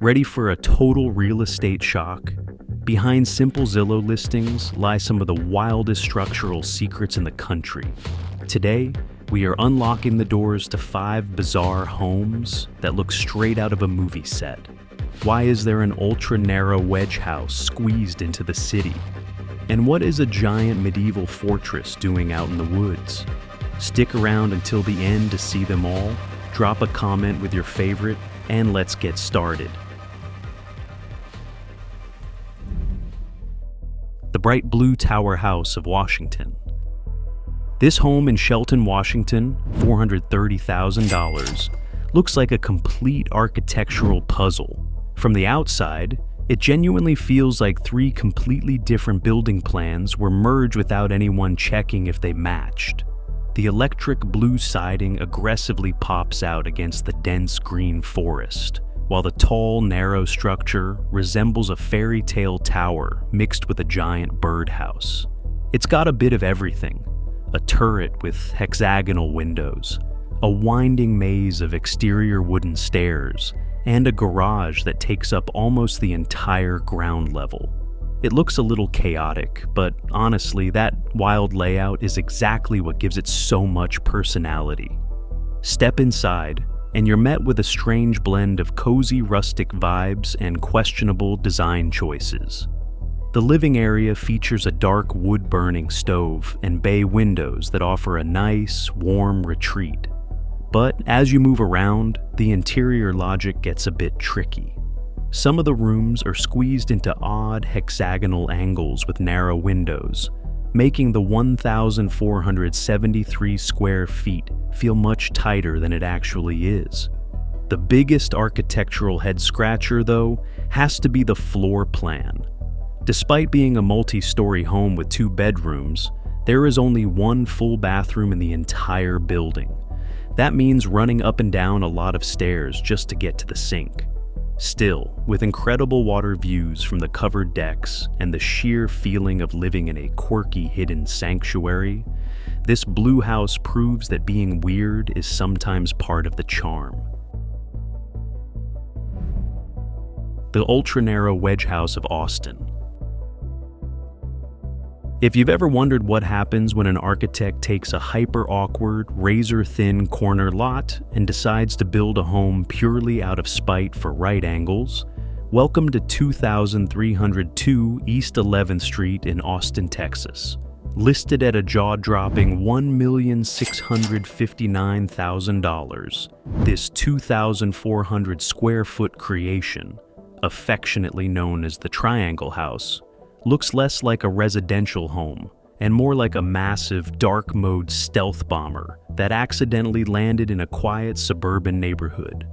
Ready for a total real estate shock? Behind simple Zillow listings lie some of the wildest structural secrets in the country. Today, we are unlocking the doors to 5 bizarre homes that look straight out of a movie set. Why is there an ultra-narrow wedge house squeezed into the city? And what is a giant medieval fortress doing out in the woods? Stick around until the end to see them all, drop a comment with your favorite, and let's get started. The bright blue tower house of Washington. This home in Shelton, Washington, $430,000, looks like a complete architectural puzzle. From the outside, it genuinely feels like 3 completely different building plans were merged without anyone checking if they matched. The electric blue siding aggressively pops out against the dense green forest, while the tall, narrow structure resembles a fairy tale tower mixed with a giant birdhouse. It's got a bit of everything: a turret with hexagonal windows, a winding maze of exterior wooden stairs, and a garage that takes up almost the entire ground level. It looks a little chaotic, but honestly, that wild layout is exactly what gives it so much personality. Step inside, and you're met with a strange blend of cozy rustic vibes and questionable design choices. The living area features a dark wood-burning stove and bay windows that offer a nice, warm retreat. But as you move around, the interior logic gets a bit tricky. Some of the rooms are squeezed into odd hexagonal angles with narrow windows, making the 1,473 square feet feel much tighter than it actually is. The biggest architectural head-scratcher, though, has to be the floor plan. Despite being a multi-story home with 2 bedrooms, there is only 1 full bathroom in the entire building. That means running up and down a lot of stairs just to get to the sink. Still, with incredible water views from the covered decks and the sheer feeling of living in a quirky hidden sanctuary, this blue house proves that being weird is sometimes part of the charm. The ultra-narrow wedge house of Austin. If you've ever wondered what happens when an architect takes a hyper-awkward, razor-thin corner lot and decides to build a home purely out of spite for right angles, welcome to 2302 East 11th Street in Austin, Texas. Listed at a jaw-dropping $1,659,000, this 2,400 square foot creation, affectionately known as the Triangle House, looks less like a residential home and more like a massive dark mode stealth bomber that accidentally landed in a quiet suburban neighborhood.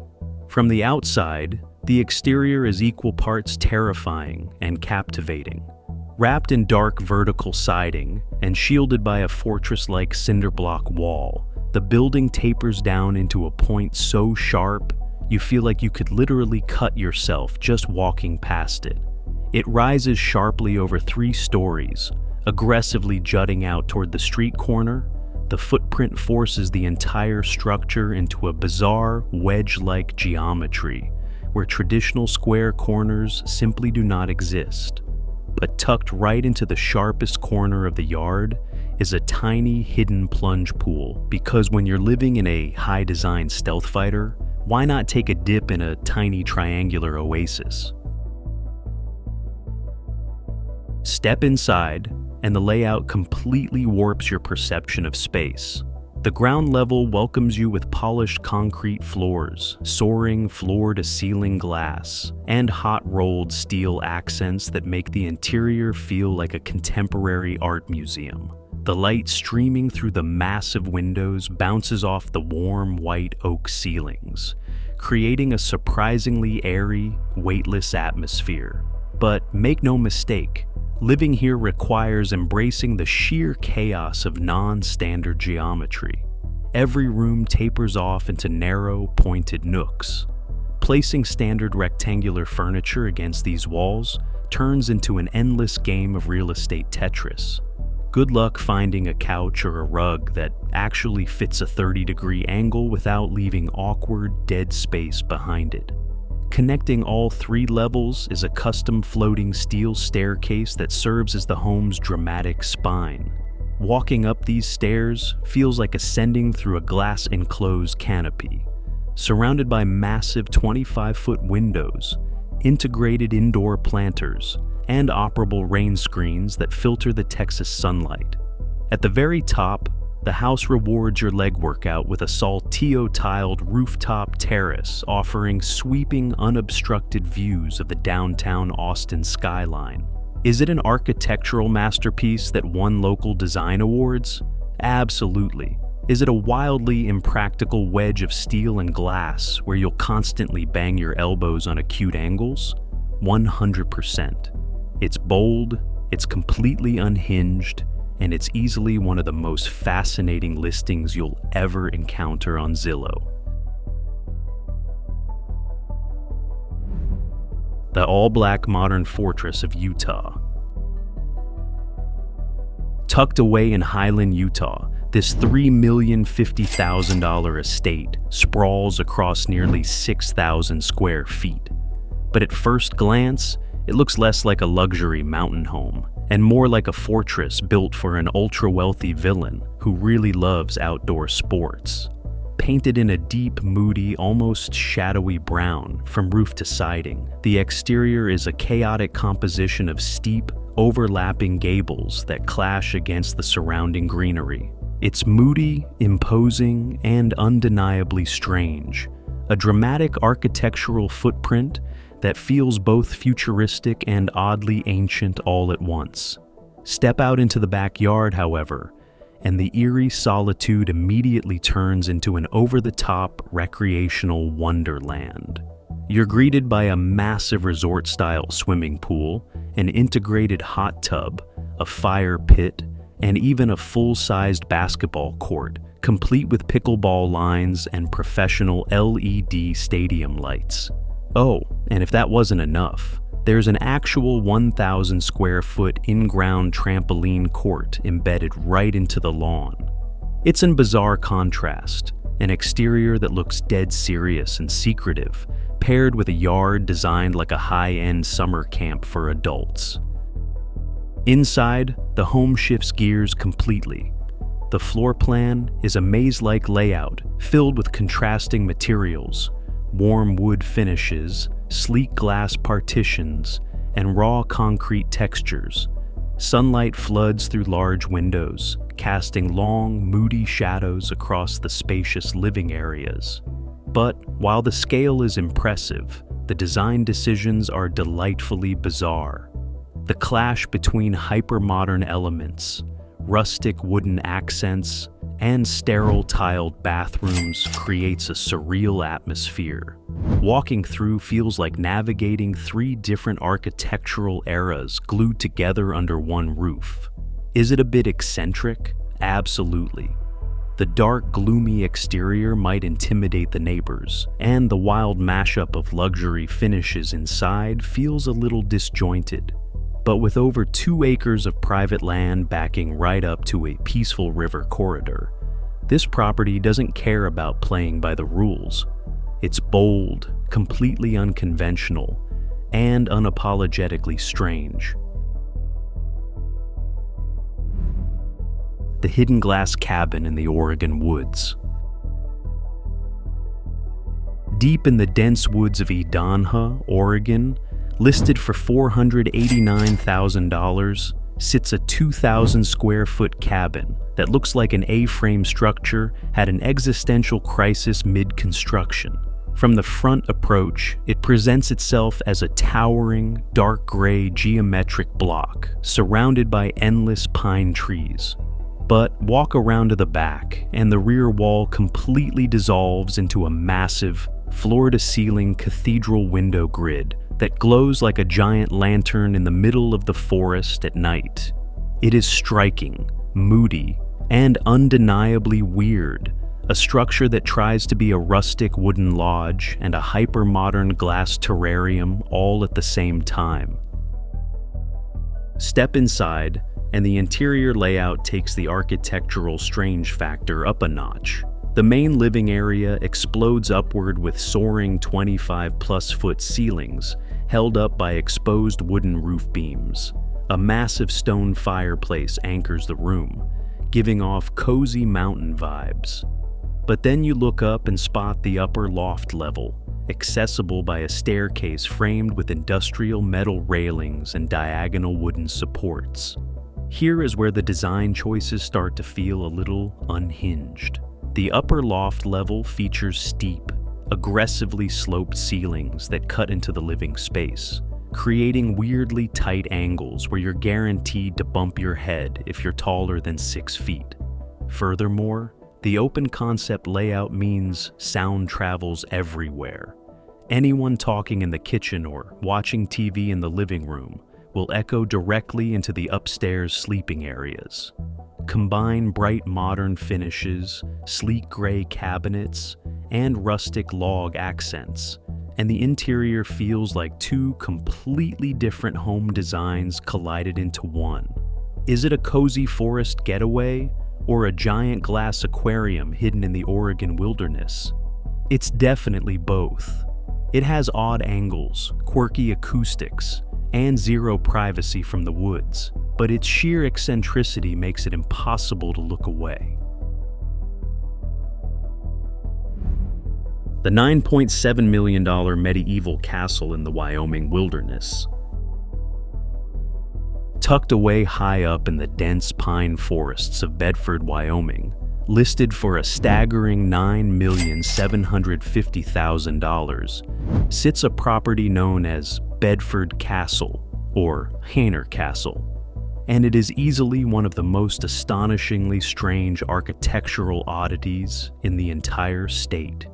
From the outside, the exterior is equal parts terrifying and captivating. Wrapped in dark vertical siding and shielded by a fortress-like cinder block wall, the building tapers down into a point so sharp you feel like you could literally cut yourself just walking past it. It rises sharply over 3 stories, aggressively jutting out toward the street corner. The footprint forces the entire structure into a bizarre, wedge-like geometry, where traditional square corners simply do not exist. But tucked right into the sharpest corner of the yard is a tiny, hidden plunge pool, because when you're living in a high-design stealth fighter, why not take a dip in a tiny triangular oasis? Step inside, and the layout completely warps your perception of space. The ground level welcomes you with polished concrete floors, soaring floor-to-ceiling glass, and hot-rolled steel accents that make the interior feel like a contemporary art museum. The light streaming through the massive windows bounces off the warm white oak ceilings, creating a surprisingly airy, weightless atmosphere. But make no mistake, living here requires embracing the sheer chaos of non-standard geometry. Every room tapers off into narrow, pointed nooks. Placing standard rectangular furniture against these walls turns into an endless game of real estate Tetris. Good luck finding a couch or a rug that actually fits a 30-degree angle without leaving awkward, dead space behind it. Connecting all 3 levels is a custom floating steel staircase that serves as the home's dramatic spine. Walking up these stairs feels like ascending through a glass-enclosed canopy, surrounded by massive 25-foot windows, integrated indoor planters, and operable rain screens that filter the Texas sunlight. At the very top, the house rewards your leg workout with a saltillo-tiled rooftop terrace offering sweeping, unobstructed views of the downtown Austin skyline. Is it an architectural masterpiece that won local design awards? Absolutely. Is it a wildly impractical wedge of steel and glass where you'll constantly bang your elbows on acute angles? 100%. It's bold, it's completely unhinged, and it's easily one of the most fascinating listings you'll ever encounter on Zillow. The all-black modern fortress of Utah. Tucked away in Highland, Utah, this $3,050,000 estate sprawls across nearly 6,000 square feet. But at first glance, it looks less like a luxury mountain home and more like a fortress built for an ultra-wealthy villain who really loves outdoor sports. Painted in a deep, moody, almost shadowy brown from roof to siding, the exterior is a chaotic composition of steep, overlapping gables that clash against the surrounding greenery. It's moody, imposing, and undeniably strange, a dramatic architectural footprint that feels both futuristic and oddly ancient all at once. Step out into the backyard, however, and the eerie solitude immediately turns into an over-the-top recreational wonderland. You're greeted by a massive resort-style swimming pool, an integrated hot tub, a fire pit, and even a full-sized basketball court, complete with pickleball lines and professional LED stadium lights. Oh, and if that wasn't enough, there's an actual 1,000 square foot in-ground trampoline court embedded right into the lawn. It's in bizarre contrast, an exterior that looks dead serious and secretive, paired with a yard designed like a high-end summer camp for adults. Inside, the home shifts gears completely. The floor plan is a maze-like layout filled with contrasting materials, warm wood finishes, sleek glass partitions, and raw concrete textures. Sunlight floods through large windows, casting long, moody shadows across the spacious living areas. But while the scale is impressive, the design decisions are delightfully bizarre. The clash between hyper-modern elements, rustic wooden accents, and sterile tiled bathrooms creates a surreal atmosphere. Walking through feels like navigating 3 different architectural eras glued together under one roof. Is it a bit eccentric? Absolutely. The dark, gloomy exterior might intimidate the neighbors, and the wild mashup of luxury finishes inside feels a little disjointed. But with over 2 acres of private land backing right up to a peaceful river corridor, this property doesn't care about playing by the rules. It's bold, completely unconventional, and unapologetically strange. The hidden glass cabin in the Oregon woods. Deep in the dense woods of Edonha, Oregon, listed for $489,000, sits a 2,000 square foot cabin that looks like an A-frame structure had an existential crisis mid-construction. From the front approach, it presents itself as a towering, dark gray geometric block surrounded by endless pine trees. But walk around to the back, and the rear wall completely dissolves into a massive, floor-to-ceiling cathedral window grid that glows like a giant lantern in the middle of the forest at night. It is striking, moody, and undeniably weird, a structure that tries to be a rustic wooden lodge and a hyper-modern glass terrarium all at the same time. Step inside, and the interior layout takes the architectural strange factor up a notch. The main living area explodes upward with soaring 25-plus foot ceilings held up by exposed wooden roof beams. A massive stone fireplace anchors the room, giving off cozy mountain vibes. But then you look up and spot the upper loft level, accessible by a staircase framed with industrial metal railings and diagonal wooden supports. Here is where the design choices start to feel a little unhinged. The upper loft level features steep, aggressively sloped ceilings that cut into the living space, creating weirdly tight angles where you're guaranteed to bump your head if you're taller than 6 feet. Furthermore, the open concept layout means sound travels everywhere. Anyone talking in the kitchen or watching TV in the living room will echo directly into the upstairs sleeping areas. Combine bright modern finishes, sleek gray cabinets, and rustic log accents, and the interior feels like two completely different home designs collided into one. Is it a cozy forest getaway or a giant glass aquarium hidden in the Oregon wilderness? It's definitely both. It has odd angles, quirky acoustics, and zero privacy from the woods, but its sheer eccentricity makes it impossible to look away. The $9.7 million medieval castle in the Wyoming wilderness. Tucked away high up in the dense pine forests of Bedford, Wyoming, listed for a staggering $9,750,000, sits a property known as Bedford Castle, or Hainer Castle, and it is easily one of the most astonishingly strange architectural oddities in the entire state.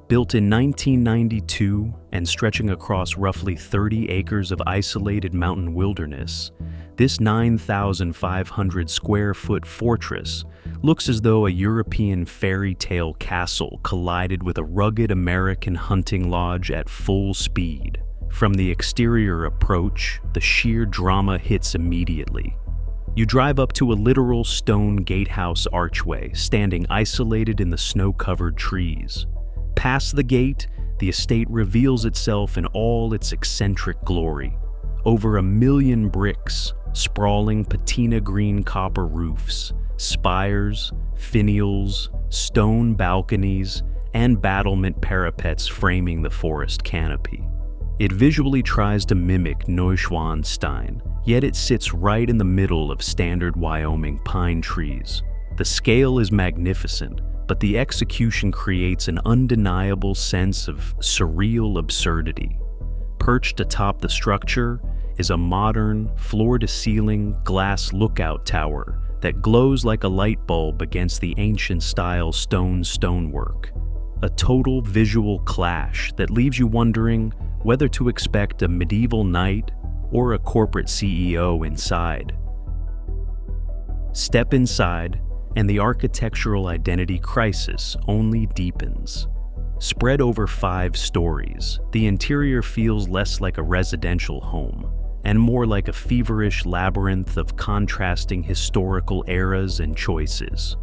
Built in 1992 and stretching across roughly 30 acres of isolated mountain wilderness, this 9,500 square foot fortress looks as though a European fairy tale castle collided with a rugged American hunting lodge at full speed. From the exterior approach, the sheer drama hits immediately. You drive up to a literal stone gatehouse archway standing isolated in the snow-covered trees. Past the gate, the estate reveals itself in all its eccentric glory. Over 1 million bricks, sprawling patina green copper roofs, spires, finials, stone balconies, and battlement parapets framing the forest canopy. It visually tries to mimic Neuschwanstein, yet it sits right in the middle of standard Wyoming pine trees. The scale is magnificent, but the execution creates an undeniable sense of surreal absurdity. Perched atop the structure is a modern, floor-to-ceiling glass lookout tower that glows like a light bulb against the ancient-style stonework. A total visual clash that leaves you wondering whether to expect a medieval knight or a corporate CEO inside. Step inside, and the architectural identity crisis only deepens. Spread over 5 stories, the interior feels less like a residential home and more like a feverish labyrinth of contrasting historical eras and choices.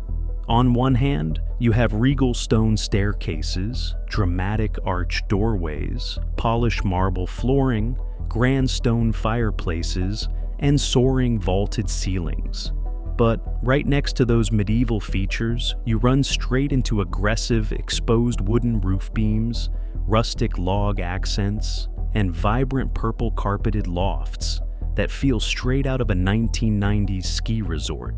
On one hand, you have regal stone staircases, dramatic arched doorways, polished marble flooring, grand stone fireplaces, and soaring vaulted ceilings. But right next to those medieval features, you run straight into aggressive, exposed wooden roof beams, rustic log accents, and vibrant purple carpeted lofts that feel straight out of a 1990s ski resort.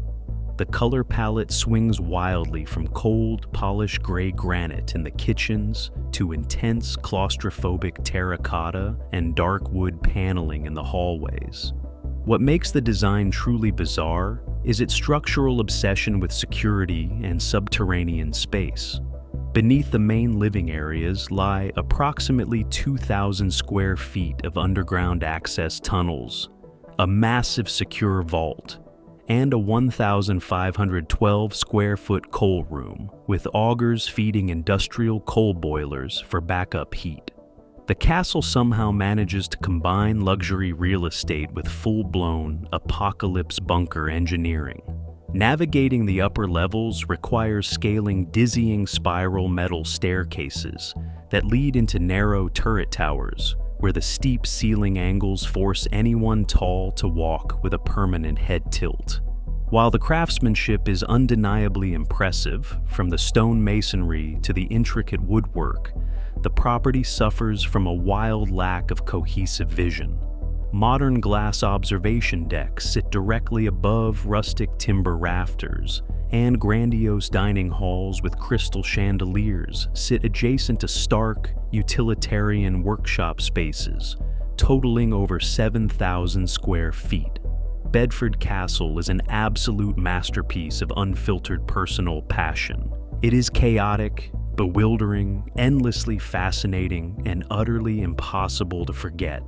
The color palette swings wildly from cold, polished gray granite in the kitchens to intense claustrophobic terracotta and dark wood paneling in the hallways. What makes the design truly bizarre is its structural obsession with security and subterranean space. Beneath the main living areas lie approximately 2,000 square feet of underground access tunnels, a massive secure vault, and a 1,512 square foot coal room with augers feeding industrial coal boilers for backup heat. The castle somehow manages to combine luxury real estate with full-blown apocalypse bunker engineering. Navigating the upper levels requires scaling dizzying spiral metal staircases that lead into narrow turret towers, where the steep ceiling angles force anyone tall to walk with a permanent head tilt. While the craftsmanship is undeniably impressive, from the stone masonry to the intricate woodwork, the property suffers from a wild lack of cohesive vision. Modern glass observation decks sit directly above rustic timber rafters, and grandiose dining halls with crystal chandeliers sit adjacent to stark, utilitarian workshop spaces, totaling over 7,000 square feet. Bedford Castle is an absolute masterpiece of unfiltered personal passion. It is chaotic, bewildering, endlessly fascinating, and utterly impossible to forget.